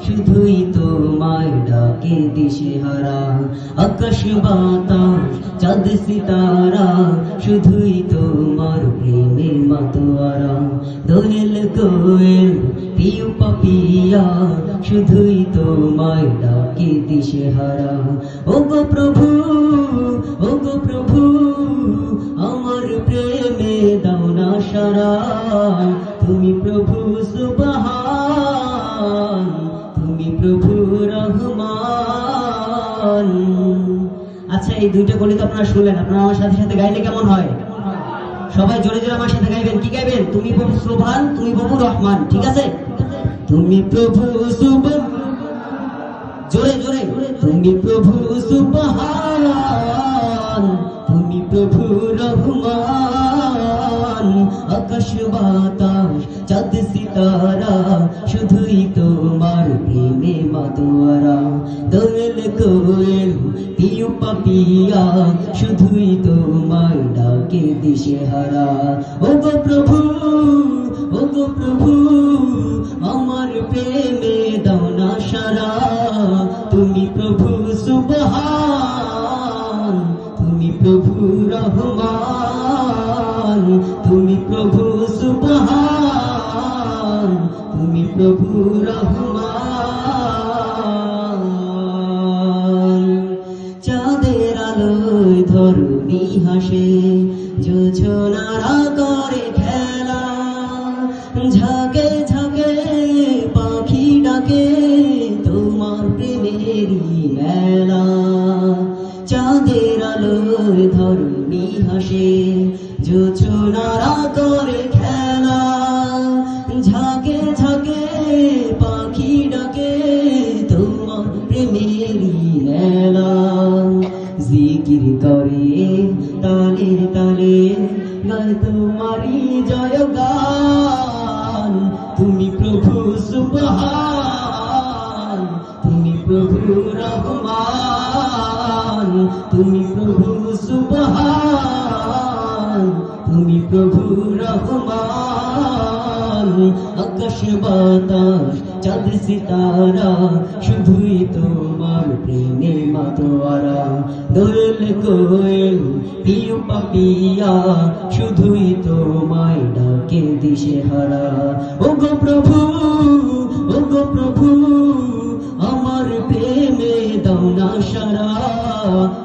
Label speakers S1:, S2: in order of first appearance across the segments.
S1: শুধুই তোমায় ডাকে দিশেহারা। আকাশ বাতাস চাঁদ সিতারা শুধুই তোমার প্রেমে মাতোয়ারা। দোয়েল কোয়েল পিউ পাপিয়া শুধুই তোমায় ডাকে দিশেহারা। ওগো প্রভু, ওগো প্রভু, আমার প্রেমে দাও না সারা। তুমি প্রভু সুবহান, তুমি প্রভু রহমান। আচ্ছা, এই দুইটা কলি তো আপনারা শুনলেন, আপনারা আমার সাথে সাথে গাইলে কেমন হয়? সবাই জোরে জোরে আমার সাথে গাইবেন। কি গাইবেন? তুমি প্রভু সুবহান, তুমি প্রভু রহমান। ঠিক আছে? তুমি প্রভু সুবহান, জোরে জোরে। তুমি প্রভু সুবহান, তুমি প্রভু রহমান। আকাশ বাতাস চাঁদ সিতারা শুধুই তোমার প্রেমে মাতোয়ারা। দোয়েল কোয়েল পিউ পাপিয়া শুধুই তোমার ডাকে দিশেহারা। ওগো প্রভু, ওগো প্রভু, আমার প্রেমে দাও না সারা। তুমি প্রভু সুবহান, তুমি প্রভু রহমান। তুমি প্রভু সুবহান, তুমি প্রভু রহমান। চাঁদের আলোয় ধরণী হাসে, জোছনারা করে খেলা। ঝাঁকে ঝাঁকে পাখি ডাকে তোমার প্রেমেরই মেলা। চাঁদের আলোয় ধরণী হাসে, জোছনারা করে খেলা। ঝাঁকে ঝাঁকে পাখি ডাকে তোমার প্রেমেরই মেলা। জিকির করে তালে তালে গায় তোমারি জয়গান। তুমি প্রভু সুবহান, তুমি প্রভু রহমান। তুমি প্রভু সুবহান, তুমি প্রভু রহমান। আকাশ বাতাস চাঁদ সিতারা শুধুই তোমার প্রেমে মাতোয়ারা। দোয়েল কোয়েল পিউ পাপিয়া শুধুই তোমায় ডাকে দিশেহারা। ওগো প্রভু, ওগো প্রভু, আমার প্রেমে দাও না সারা।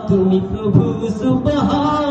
S1: তুমি প্রভু সুবহান,